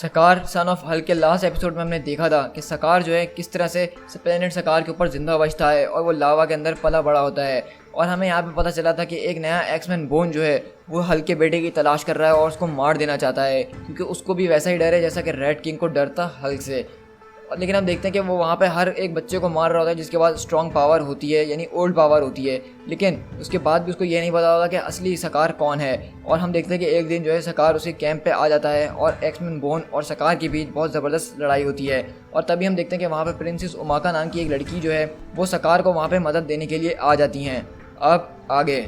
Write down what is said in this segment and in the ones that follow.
सकार son of Hulk के last episode में हमने देखा था कि सकार जो है किस तरह से प्लेनेट सकार के ऊपर जिंदा बचता है और वो लावा के अंदर पला बड़ा होता है। और हमें यहाँ पे पता चला था कि एक नया एक्समैन बोन जो है वो हल्क के बेटे की तलाश कर रहा है और उसको मार देना चाहता है, क्योंकि उसको भी वैसा ही डर है जैसा कि रेड किंग को डर था हल्क से। लेकिन हम देखते हैं कि वो वहाँ पे हर एक बच्चे को मार रहा होता है जिसके पास स्ट्रॉन्ग पावर होती है, यानी ओल्ड पावर होती है। लेकिन उसके बाद भी उसको ये नहीं पता होता कि असली सकार कौन है। और हम देखते हैं कि एक दिन जो है सकार उसके कैंप पे आ जाता है और एक्समैन बोन और सकार के बीच बहुत ज़बरदस्त लड़ाई होती है। और तभी हम देखते हैं कि वहाँ पे प्रिंसेस उमाका नाम की एक लड़की जो है वो सकार को वहाँ पे मदद देने के लिए आ जाती हैं। अब आगे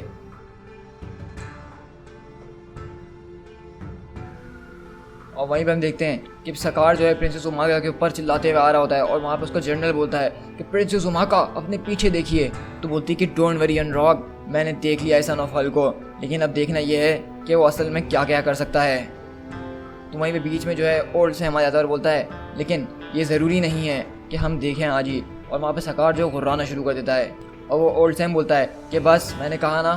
और वहीं पे हम देखते हैं कि सकार जो है प्रिंसेस उमाका के ऊपर चिल्लाते हुए आ रहा होता है और वहाँ पे उसका जनरल बोलता है कि प्रिंसेस उमाका अपने पीछे देखिए। तो बोलती है कि डोंट वरी अनरॉक, मैंने देख लिया है सन ऑफ हल्क को, लेकिन अब देखना यह है कि वो असल में क्या क्या कर सकता है। तो वहीं पे बीच में जो है ओल्ड सैम आ जाता है और बोलता है लेकिन ये ज़रूरी नहीं है कि हम देखें आज ही। और वहाँ पर सकार जो घुर्राना शुरू कर देता है और वो ओल्ड सैम बोलता है कि बस मैंने कहा ना,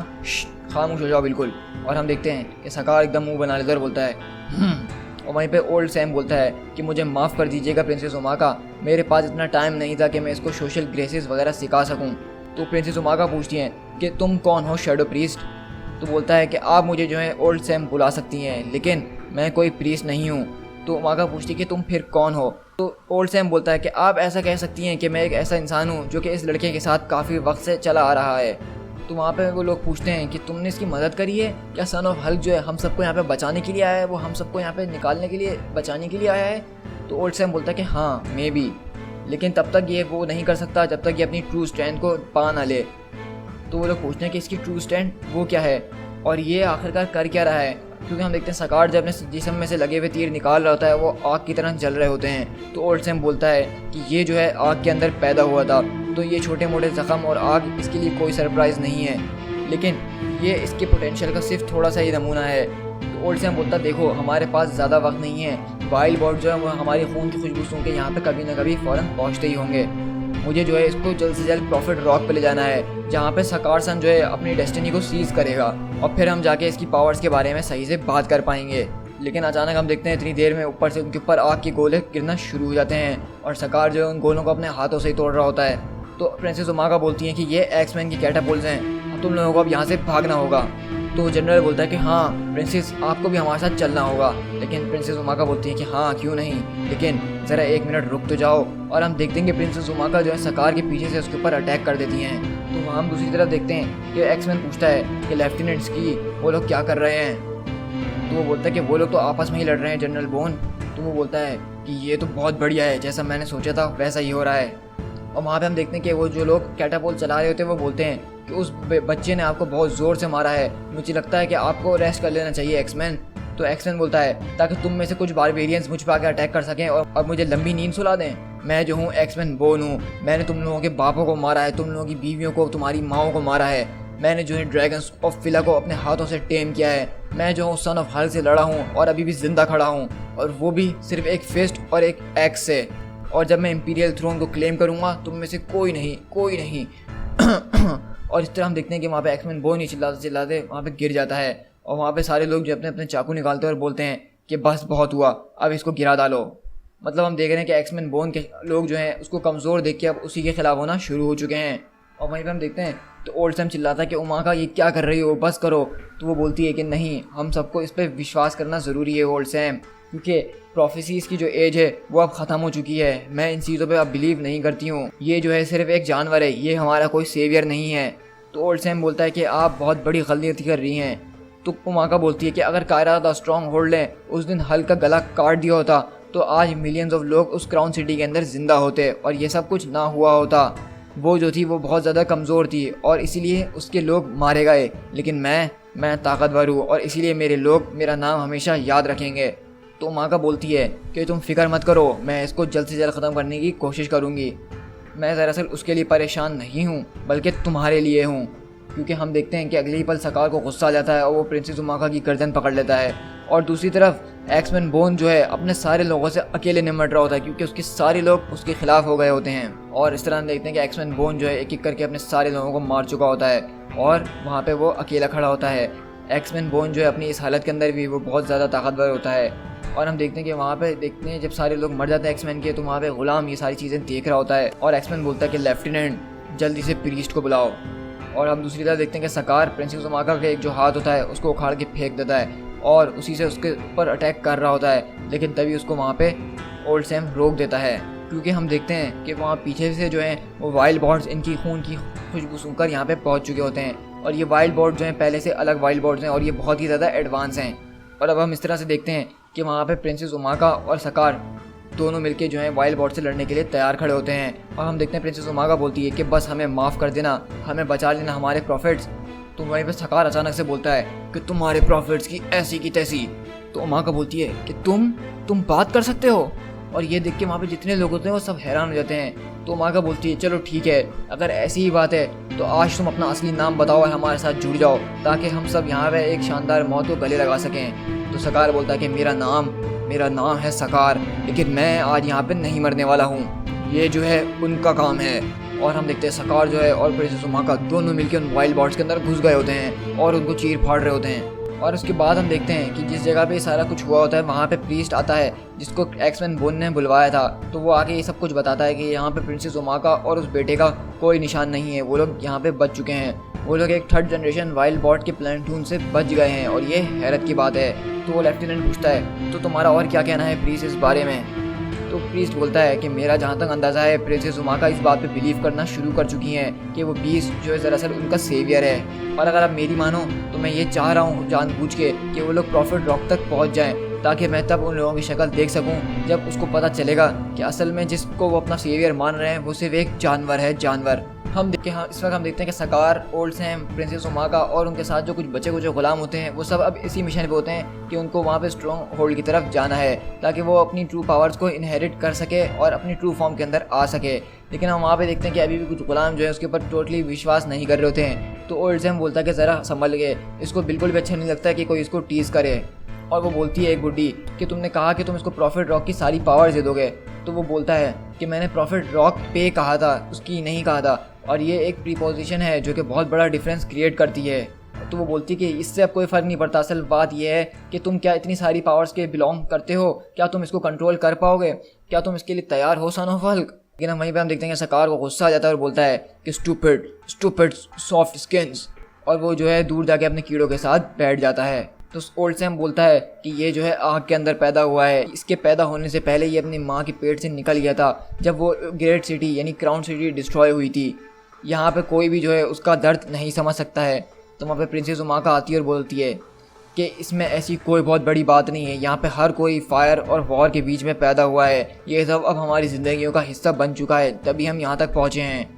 खामोश हो जाओ बिल्कुल। और हम देखते हैं कि सकार एकदम मुंह बना लेता है और बोलता है और वहीं पे ओल्ड सैम बोलता है कि मुझे माफ़ कर दीजिएगा प्रिंसेस उमाका, मेरे पास इतना टाइम नहीं था कि मैं इसको सोशल ग्रेसेस वगैरह सिखा सकूं। तो प्रिंसेस उमाका पूछती हैं कि तुम कौन हो शैडो प्रीस्ट। तो बोलता है कि आप मुझे जो है ओल्ड सैम बुला सकती हैं, लेकिन मैं कोई प्रीस्ट नहीं हूँ। तो उमाका पूछती है कि तुम फिर कौन हो। तो ओल्ड सैम बोलता है कि आप ऐसा कह सकती हैं कि मैं एक ऐसा इंसान हूँ जो कि इस लड़के के साथ काफ़ी वक्त से चला आ रहा है। तो वहाँ पे वो लोग पूछते हैं कि तुमने इसकी मदद करी है क्या? सन ऑफ हल्क जो है हम सबको यहाँ पे बचाने के लिए आया है, वो हम सबको यहाँ पे निकालने के लिए बचाने के लिए आया है। तो ओल्ड सैम बोलता है कि हाँ मे बी, लेकिन तब तक ये वो नहीं कर सकता जब तक ये अपनी ट्रू स्टैंड को पा ना ले। तो वो लोग पूछते हैं कि इसकी ट्रू स्टैंड वो क्या है और ये आखिरकार कर क्या रहा है, क्योंकि हम देखते हैं सकार जब अपने जिस्म में से लगे हुए तीर निकाल रहा होता है वो आग की तरह जल रहे होते हैं। तो ओल्ड सैम बोलता है कि ये जो है आग के अंदर पैदा हुआ था, तो ये छोटे मोटे ज़ख़म और आग इसके लिए कोई सरप्राइज़ नहीं है, लेकिन ये इसके पोटेंशियल का सिर्फ थोड़ा सा ही नमूना है। तो ओल्ड सैम बोलता देखो हमारे पास ज़्यादा वक्त नहीं है, वाइल्ड बर्ड जो है वो हमारी खून की खुशबू सुन के यहाँ पे कभी ना कभी फ़ौरन पहुँचते ही होंगे। मुझे जो है इसको जल्द से जल्द प्रॉफिट रॉक पे ले जाना है, जहाँ पे सकार सन जो है अपनी डेस्टिनी को सीज करेगा और फिर हम जाके इसकी पावर्स के बारे में सही से बात कर पाएंगे। लेकिन अचानक हम देखते हैं इतनी देर में ऊपर से उनके ऊपर आग के गोले गिरना शुरू हो जाते हैं और सकार जो है उन गोलों को अपने हाथों से ही तोड़ रहा होता है। तो प्रिंसेस उमाका बोलती हैं कि ये एक्समैन की कैटापुल्ट्स हैं, अब तुम लोगों को अब यहाँ से भागना होगा। तो जनरल बोलता है कि हाँ प्रिंसेस आपको भी हमारे साथ चलना होगा। लेकिन प्रिंसेस उमाका बोलती है कि हाँ क्यों नहीं, लेकिन ज़रा एक मिनट रुक तो जाओ। और हम देखते हैं कि प्रिंसेस उमाका जो है सकार के पीछे से उसके ऊपर अटैक कर देती हैं। तो वहाँ हम दूसरी तरफ देखते हैं कि एक्समैन पूछता है कि लेफ्टिनेंट्स की वो लोग क्या कर रहे हैं। तो वो बोलता है कि वो लोग तो आपस में ही लड़ रहे हैं जनरल बोन। तो वो बोलता है कि ये तो बहुत बढ़िया है, जैसा मैंने सोचा था वैसा ही हो रहा है। और वहाँ पे हम देखते हैं कि वो जो लोग कैटापोल चला रहे होते हैं वो बोलते हैं कि उस बच्चे ने आपको बहुत ज़ोर से मारा है, मुझे लगता है कि आपको रेस्ट कर लेना चाहिए एक्समैन। तो एक्समैन बोलता है ताकि तुम में से कुछ बारबेरियंस मुझ पर आकर अटैक कर सकें और मुझे लंबी नींद सुला दें। मैं जो हूँ एक्समैन बोन हूँ, मैंने तुम लोगों के बापों को मारा है, तुम लोगों की बीवियों को, तुम्हारी माओं को मारा है। मैंने जो है ड्रैगन्स ऑफ फिला को अपने हाथों से टेम किया है। मैं जो हूँ सन ऑफ हल्क से लड़ा हूँ और अभी भी जिंदा खड़ा हूँ, और वो भी सिर्फ एक फिस्ट और एक एक्स से। और जब मैं इंपीरियल थ्रोन को क्लेम करूँगा तुम में से कोई नहीं। और इस तरह हम देखते हैं कि वहाँ पे एक्समैन बोन ही चिल्लाते वहाँ पे गिर जाता है और वहाँ पे सारे लोग जो अपने अपने चाकू निकालते हैं और बोलते हैं कि बस बहुत हुआ, अब इसको गिरा डालो। मतलब हम देख रहे हैं कि एक्समैन बोन के लोग जो हैं उसको कमज़ोर देख के अब उसी के खिलाफ होना शुरू हो चुके हैं। और वहीं पर हम देखते हैं तो ओल्ड सैम चिल्लाता है कि उमाका ये क्या कर रही हो, बस करो। तो वो बोलती है कि नहीं, हम सबको इस पर विश्वास करना ज़रूरी है ओल्ड सैम, क्योंकि प्रोफेसीज़ की जो एज है वो अब ख़त्म हो चुकी है। मैं इन चीज़ों पे अब बिलीव नहीं करती हूँ। ये जो है सिर्फ एक जानवर है, ये हमारा कोई सेवियर नहीं है। तो ओल्ड सैम बोलता है कि आप बहुत बड़ी गलती कर रही हैं। तो उमाका बोलती है कि अगर कायरा द स्ट्रॉन्ग होल्ड ने उस दिन हल्क का गला काट दिया होता तो आज मिलियंस ऑफ लोग उस क्राउन सिटी के अंदर ज़िंदा होते और ये सब कुछ ना हुआ होता। वो जो थी वो बहुत ज़्यादा कमज़ोर थी और इसीलिए उसके लोग मारे गए, लेकिन मैं ताकतवर हूँ और इसीलिए मेरे लोग मेरा नाम हमेशा याद रखेंगे। तो उमाका बोलती है कि तुम फिक्र मत करो, मैं इसको जल्द से जल्द ख़त्म करने की कोशिश करूँगी। मैं दरअसल उसके लिए परेशान नहीं हूँ बल्कि तुम्हारे लिए हूँ, क्योंकि हम देखते हैं कि अगले ही पल सकार को गुस्सा आ जाता है और वो प्रिंसेस उमाका की गर्दन पकड़ लेता है। और दूसरी तरफ एक्समैन बोन जो है अपने सारे लोगों से अकेले निमट रहा होता है, क्योंकि उसके सारे लोग उसके खिलाफ हो गए होते हैं। और इस तरह हम देखते हैं कि एक्समैन बोन जो है एक एक करके अपने सारे लोगों को मार चुका होता है और वहाँ पे वो अकेला खड़ा होता है। एक्समैन बोन जो है अपनी इस हालत के अंदर भी वो बहुत ज़्यादा ताकतवर होता है और हम देखते हैं कि वहाँ पे देखते हैं जब सारे लोग मर जाते हैं एक्समैन के, तो वहाँ पे गुलाम ये सारी चीज़ें देख रहा होता है और एक्समैन बोलता है कि लेफ्टिनेंट जल्दी से प्रीस्ट को बुलाओ। और हम दूसरी तरफ देखते हैं कि सकार प्रिंसेस उजुमाका का एक जो हाथ होता है उसको उखाड़ के फेंक देता है और उसी से उसके ऊपर अटैक कर रहा होता है, लेकिन तभी उसको वहाँ पे ओल्ड सैम रोक देता है, क्योंकि हम देखते हैं कि वहाँ पीछे से जो है वो वाइल्ड बॉर्ड्स इनकी खून की खुशबू सूंघकर यहाँ पे पहुँच चुके होते हैं। और ये वाइल्ड बॉर्ड जो हैं पहले से अलग वाइल्ड बॉर्ड्स हैं और ये बहुत ही ज़्यादा एडवांस हैं। और अब हम इस तरह से देखते हैं कि वहाँ पे प्रिंसेस उजुमाका और सकार दोनों मिलके जो है वाइल्ड बॉर्ड से लड़ने के लिए तैयार खड़े होते हैं। और हम देखते हैं प्रिंसेस उजुमाका बोलती है कि बस हमें माफ़ कर देना, हमें बचा लेना हमारे प्रॉफिट्स। तो वहीं पे सकार अचानक से बोलता है कि तुम्हारे प्रॉफिट्स की ऐसी की तैसी। तो उजुमाका बोलती है कि तुम बात कर सकते हो। और ये देख के वहाँ पे जितने लोग होते हैं वो सब हैरान हो जाते हैं। तो उजुमाका बोलती है चलो ठीक है, अगर ऐसी ही बात है तो आज तुम अपना असली नाम बताओ और हमारे साथ जुड़ जाओ, ताकि हम सब यहाँ पे एक शानदार मौत को गले लगा सकें। तो सकार बोलता है कि मेरा नाम है सकार, लेकिन मैं आज यहाँ पे नहीं मरने वाला हूँ, ये जो है उनका काम है। और हम देखते हैं सकार जो है और प्रिंसेस उजुमाका दोनों मिलकर उन वाइल्ड बॉर्ड्स के अंदर घुस गए होते हैं और उनको चीर फाड़ रहे होते हैं। और उसके बाद हम देखते हैं कि जिस जगह पे सारा कुछ हुआ होता है वहाँ पे प्रीस्ट आता है जिसको एक्समैन बोन ने बुलवाया था। तो वो आके ये सब कुछ बताता है कि यहाँ पे प्रिंसेस उजुमाका और उस बेटे का कोई निशान नहीं है, वो लोग यहाँ पे बच चुके हैं, वो लोग एक 3rd जनरेशन वाइल्ड बॉर्ड के प्लेटून से बच गए हैं और ये हैरत की बात है। तो वो लेफ्टिनेंट पूछता है तो तुम्हारा और क्या कहना है प्रीस्ट इस बारे में। तो प्रीस्ट बोलता है कि मेरा जहाँ तक अंदाज़ा है प्रिंसेस उजुमाका इस बात पे बिलीव करना शुरू कर चुकी हैं कि वो बीस्ट जो है दरअसल उनका सेवियर है। और अगर आप मेरी मानो तो मैं ये चाह रहा हूँ जानबूझ के कि वो लोग प्रॉफिट रॉक तक पहुँच जाएं, ताकि मैं तब उन लोगों की शक्ल देख सकूं जब उसको पता चलेगा कि असल में जिसको वो अपना सेवियर मान रहे हैं वो सिर्फ एक जानवर है, जानवर। इस वक्त हम देखते हैं कि सकार, ओल्ड सैम, प्रिंसेस उजुमाका और उनके साथ जो कुछ बचे कुछ गुलाम होते हैं वो सब अब इसी मिशन पे होते हैं कि उनको वहाँ पे स्ट्रॉन्ग होल्ड की तरफ जाना है, ताकि वो अपनी ट्रू पावर्स को इनहेरिट कर सके और अपनी ट्रू फॉर्म के अंदर आ सके। लेकिन हम वहाँ पे देखते हैं कि अभी भी कुछ गुलाम जो है उसके ऊपर टोटली विश्वास नहीं कर रहे होते हैं। तो ओल्ड सैम बोलता है कि ज़रा संभल गए, इसको बिल्कुल भी अच्छा नहीं लगता कि कोई इसको टीज़ करे। और वो बोलती है एक बुड्ढी कि तुमने कहा कि तुम इसको प्रॉफिट रॉक की सारी पावर्स दे दोगे। तो वो बोलता है कि मैंने प्रॉफिट रॉक पे कहा था, उसकी नहीं कहा था, और ये एक प्रीपोजिशन है जो कि बहुत बड़ा डिफरेंस क्रिएट करती है। तो वो बोलती है कि इससे अब कोई फ़र्क नहीं पड़ता, असल बात यह है कि तुम क्या इतनी सारी पावर्स के बिलोंग करते हो, क्या तुम इसको कंट्रोल कर पाओगे, क्या तुम इसके लिए तैयार हो सन ऑफ हल्क। लेकिन हम वहीं पे हम देखते हैं कि सकार को गुस्सा आ जाता है और बोलता है कि स्टूपिड सॉफ्ट स्किन्स, और वो जो है दूर जाके अपने कीड़ों के साथ बैठ जाता है। तो ओल्ड सैम बोलता है कि ये जो है आग के अंदर पैदा हुआ है, इसके पैदा होने से पहले ये अपनी माँ के पेट से निकल गया था जब वो ग्रेट सिटी यानी क्राउन सिटी डिस्ट्रॉय हुई थी। यहाँ पे कोई भी जो है उसका दर्द नहीं समझ सकता है। तो वहाँ पे प्रिंसेस उजुमाका आती है और बोलती है कि इसमें ऐसी कोई बहुत बड़ी बात नहीं है, यहाँ पे हर कोई फायर और वॉर के बीच में पैदा हुआ है, ये सब अब हमारी ज़िंदगियों का हिस्सा बन चुका है, तभी हम यहाँ तक पहुँचे हैं।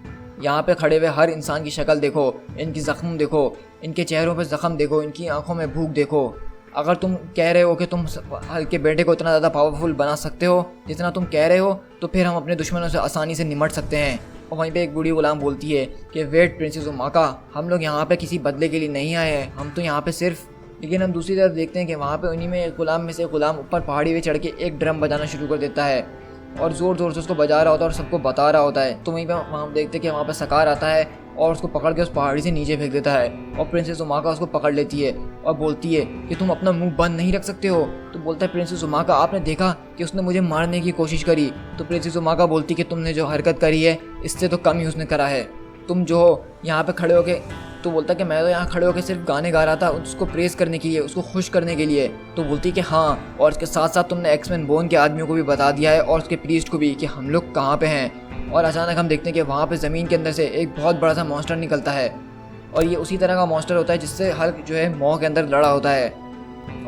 यहाँ पे खड़े हुए हर इंसान की शक्ल देखो, इनकी ज़ख्म देखो, इनके चेहरों पे ज़ख्म देखो, इनकी आंखों में भूख देखो। अगर तुम कह रहे हो कि तुम हल्के बेटे को इतना ज़्यादा पावरफुल बना सकते हो जितना तुम कह रहे हो, तो फिर हम अपने दुश्मनों से आसानी से निमट सकते हैं। और वहीं पे एक बूढ़ी गुलाम बोलती है कि वेट प्रिंसेस उजुमाका, हम लोग यहाँ पे किसी बदले के लिए नहीं आए हैं, हम तो यहाँ पे सिर्फ। लेकिन हम दूसरी तरफ देखते हैं कि वहाँ पे उन्हीं में एक गुलाम में से गुलाम ऊपर पहाड़ी पे चढ़ के एक ड्रम बजाना शुरू कर देता है और ज़ोर ज़ोर से उसको बजा रहा होता है और सबको बता रहा होता है। तो वहीं पे वहाँ देखते हैं कि वहाँ पे सकार आता है और उसको पकड़ के उस पहाड़ी से नीचे फेंक देता है और प्रिंसेस उजुमाका उसको पकड़ लेती है और बोलती है कि तुम अपना मुंह बंद नहीं रख सकते हो। तो बोलता है प्रिंसेस उजुमाका, आपने देखा कि उसने मुझे मारने की कोशिश करी। तो प्रिंसेस उजुमाका बोलती कि तुमने जो हरकत करी है इससे तो कम ही उसने करा है, तुम जो हो यहाँ पे खड़े होके। तो बोलता कि मैं तो यहाँ खड़े होकर सिर्फ गाने गा रहा था उसको प्रेस करने के लिए, उसको खुश करने के लिए। तो बोलती कि हाँ, और इसके साथ साथ तुमने एक्समैन बोन के आदमियों को भी बता दिया है और उसके प्रीस्ट को भी कि हम लोग कहाँ पे हैं। और अचानक हम देखते हैं कि वहाँ पे ज़मीन के अंदर से एक बहुत बड़ा सा मॉन्स्टर निकलता है और ये उसी तरह का मॉन्स्टर होता है जिससे हल्क जो है मॉ के अंदर लड़ा होता है।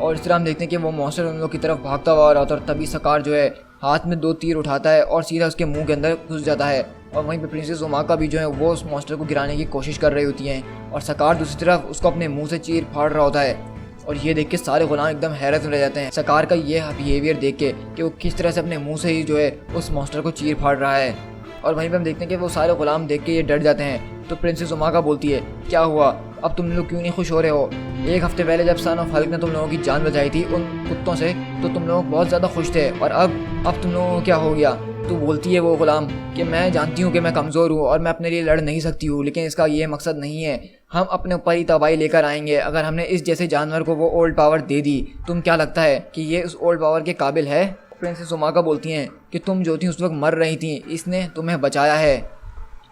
और इस तरह हम देखते हैं कि वो मॉन्स्टर उन लोग की तरफ भागता हुआ आ रहा होता है और तभी सकार जो है हाथ में 2 तीर उठाता है और सीधा उसके मुंह के अंदर घुस जाता है। और वहीं पे प्रिंसेस उजुमाका भी जो है वो उस मॉन्स्टर को गिराने की कोशिश कर रही होती हैं और सकार दूसरी तरफ उसको अपने मुंह से चीर फाड़ रहा होता है। और ये देख के सारे गुलाम एकदम हैरत में रह जाते हैं सकार का ये बिहेवियर देख के कि वो किस तरह से अपने मुंह से ही जो है उस मॉन्स्टर को चीर फाड़ रहा है। और वहीं पे हम देखते हैं कि वो सारे गुलाम देख के ये डर जाते हैं। तो प्रिंसेस उजुमाका बोलती है क्या हुआ, अब तुम लोग क्यों नहीं खुश हो रहे हो? एक हफ्ते पहले जब सन ऑफ हल्क ने तुम लोगों की जान बचाई थी उन कुत्तों से तो तुम लोग बहुत ज़्यादा खुश थे, और अब तुम लोगों को क्या हो गया? तो बोलती है वो गुलाम कि मैं जानती हूँ कि मैं कमज़ोर हूँ और मैं अपने लिए लड़ नहीं सकती हूँ, लेकिन इसका ये मकसद नहीं है। हम अपने ऊपर ही तबाही लेकर आएंगे अगर हमने इस जैसे जानवर को वो ओल्ड पावर दे दी। तुम क्या लगता है कि ये उस ओल्ड पावर के काबिल है? प्रिंसेस उमाका बोलती हैं कि तुम जो थी उस वक्त मर रही थी, इसने तुम्हें बचाया है।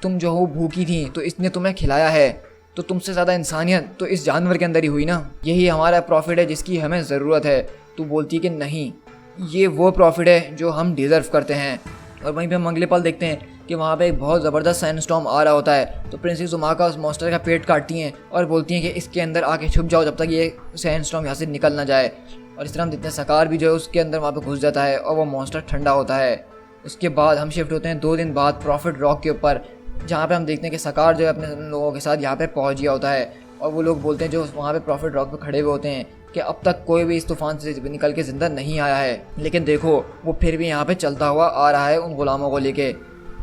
तुम जो हो भूखी थी तो इसने तुम्हें खिलाया है। तो तुमसे ज़्यादा इंसानियत तो इस जानवर के अंदर ही हुई ना। यही हमारा प्रॉफिट है जिसकी हमें ज़रूरत है। तो बोलती है कि नहीं, ये वो प्रॉफिट है जो हम डिज़र्व करते हैं। और वहीं पे हम अगले पल देखते हैं कि वहाँ पे एक बहुत ज़बरदस्त सैंडस्टॉर्म आ रहा होता है। तो प्रिंसेस उमाका उस मॉन्स्टर का पेट काटती हैं और बोलती हैं कि इसके अंदर आके छुप जाओ जब तक ये सैंडस्टॉर्म यहाँ से निकल ना जाए। और इस तरह हम देखते हैं सकार भी जो है उसके अंदर वहाँ पे घुस जाता है और वो मॉन्स्टर ठंडा होता है। उसके बाद हम शिफ्ट होते हैं 2 दिन बाद प्रॉफिट रॉक के ऊपर, जहाँ पे हम देखते हैं कि सकार जो है अपने लोगों के साथ यहाँ पे पहुँच गया होता है। और वो लोग बोलते हैं जो वहाँ पे प्रॉफिट रॉक पे खड़े हुए होते हैं कि अब तक कोई भी इस तूफान से निकल के ज़िंदा नहीं आया है, लेकिन देखो वो फिर भी यहाँ पे चलता हुआ आ रहा है उन गुलामों को लेके।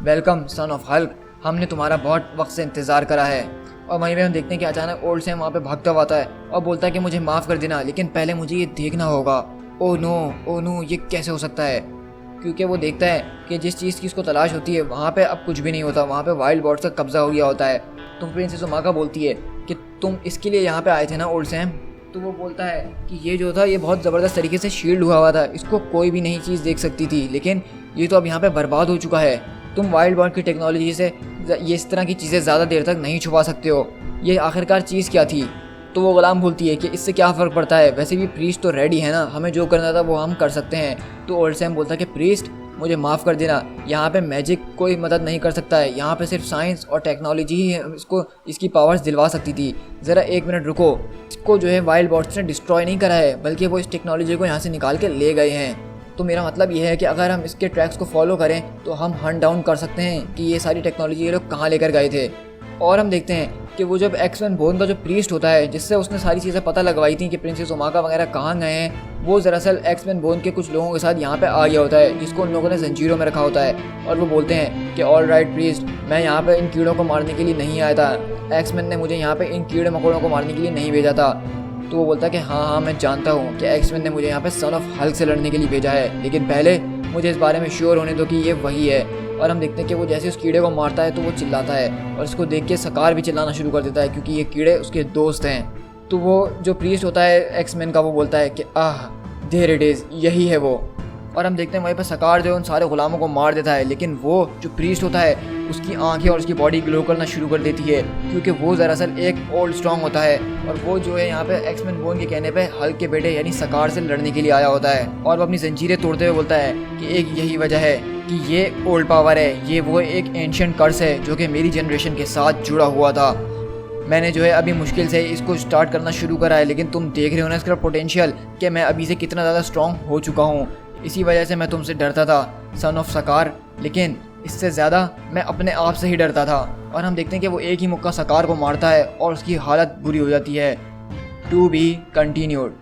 वेलकम सन ऑफ हल्क, हमने तुम्हारा बहुत वक्त से इंतज़ार करा है। और वहीं पे हम देखते हैं कि अचानक ओल्ड सैम वहाँ पे भागता हुआ आता है और बोलता है कि मुझे माफ़ कर देना, लेकिन पहले मुझे ये देखना होगा। ओ नो, ये कैसे हो सकता है? क्योंकि वो देखता है कि जिस चीज़ की उसको तलाश होती है वहाँ पे अब कुछ भी नहीं होता, वहाँ पे वाइल्ड बॉर्ड्स का कब्जा हो गया होता है। तो प्रिंसेस उमाका बोलती है कि तुम इसके लिए यहाँ पे आए थे ना ओल्ड सैम? तो वो बोलता है कि ये जो था ये बहुत ज़बरदस्त तरीके से शील्ड हुआ था, इसको कोई भी नई चीज़ देख सकती थी, लेकिन ये तो अब यहाँ पे बर्बाद हो चुका है। तुम वाइल्ड बॉर्ड की टेक्नोलॉजी से ये इस तरह की चीज़ें ज़्यादा देर तक नहीं छुपा सकते हो। ये आखिरकार चीज़ क्या थी? तो वो गुलाम बोलती है कि इससे क्या फ़र्क पड़ता है, वैसे भी प्रीस्ट तो रेडी है ना, हमें जो करना था वो हम कर सकते हैं। तो ओल्ड सैम बोलता है कि प्रीस्ट मुझे माफ़ कर देना, यहाँ पे मैजिक कोई मदद नहीं कर सकता है, यहाँ पे सिर्फ साइंस और टेक्नोलॉजी ही इसको इसकी पावर्स दिलवा सकती थी। ज़रा 1 मिनट रुको, इसको जो है वाइल्ड बॉर्ड्स ने डिस्ट्रॉय नहीं करा है, बल्कि वो इस टेक्नोलॉजी को यहाँ से निकाल के ले गए हैं। तो मेरा मतलब ये है कि अगर हम इसके ट्रैक्स को फॉलो करें तो हम हंट डाउन कर सकते हैं कि ये सारी टेक्नोलॉजी ये लोग कहाँ लेकर गए थे। और हम देखते हैं कि वो जब एक्समैन बोर्न का जो प्रीस्ट होता है जिससे उसने सारी चीज़ें पता लगवाई थी कि प्रिंसेस उमाका वगैरह कहाँ गए हैं, वो दरअसल एक्समैन बोर्न के कुछ लोगों के साथ यहाँ पे आ गया होता है जिसको उन लोगों ने जंजीरों में रखा होता है। और वो बोलते हैं कि ऑल राइट प्रीस्ट, मैं यहाँ पे इन कीड़ों को मारने के लिए नहीं आया था, एक्समैन ने मुझे यहाँ पे इन कीड़े मकोड़ों को मारने के लिए नहीं भेजा था। तो वो बोलता है कि हाँ मैं जानता हूँ कि एक्समैन ने मुझे यहाँ पे सन ऑफ हल्क से लड़ने के लिए भेजा है, लेकिन पहले मुझे इस बारे में श्योर होने दो कि ये वही है। और हम देखते हैं कि वो जैसे उस कीड़े को मारता है तो वो चिल्लाता है और इसको देख के सकार भी चिल्लाना शुरू कर देता है क्योंकि ये कीड़े उसके दोस्त हैं। तो वो जो प्रीस्ट होता है एक्समैन का वो बोलता है कि देयर इट इज़, यही है वो। और हम देखते हैं वहीं पर सकार जो है उन सारे गुलामों को मार देता है, लेकिन वो जो प्रीस्ट होता है उसकी आंखें और उसकी बॉडी ग्लो करना शुरू कर देती है क्योंकि वो दरअसल एक ओल्ड स्ट्रॉन्ग होता है और वो जो है यहाँ पे एक्समैन बोर्न के कहने पे हल्क के बेटे यानी सकार से लड़ने के लिए आया होता है। और वो अपनी जंजीरें तोड़ते हुए बोलता है कि एक यही वजह है कि ये ओल्ड पावर है, ये वो एक एंशिएंट कर्स है जो कि मेरी जनरेशन के साथ जुड़ा हुआ था। मैंने जो है अभी मुश्किल से इसको स्टार्ट करना शुरू करा है, लेकिन तुम देख रहे हो ना इसका पोटेंशियल कि मैं अभी से कितना ज़्यादा स्ट्रॉन्ग हो चुका हूँ। इसी वजह से मैं तुमसे डरता था सन ऑफ सकार, लेकिन इससे ज़्यादा मैं अपने आप से ही डरता था। और हम देखते हैं कि वो एक ही मुक्का सकार को मारता है और उसकी हालत बुरी हो जाती है। To be continued.